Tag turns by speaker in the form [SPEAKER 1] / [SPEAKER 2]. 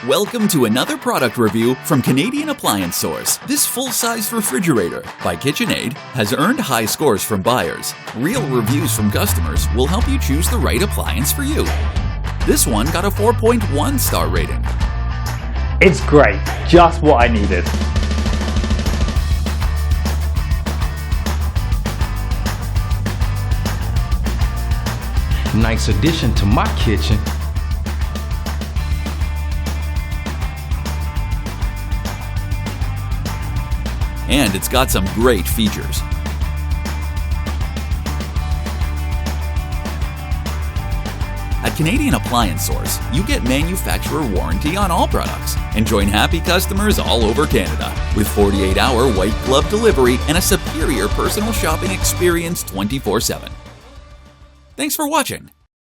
[SPEAKER 1] Welcome to another product review from Canadian Appliance Source. This full-size refrigerator by KitchenAid has earned high scores from buyers. Real reviews from customers will help you choose the right appliance for you. This one got a 4.1 star rating.
[SPEAKER 2] It's great, just what I needed.
[SPEAKER 3] Nice addition to my kitchen.
[SPEAKER 1] And it's got some great features. At Canadian Appliance Source, you get manufacturer warranty on all products and join happy customers all over Canada with 48-hour white glove delivery and a superior personal shopping experience 24/7. Thanks for watching.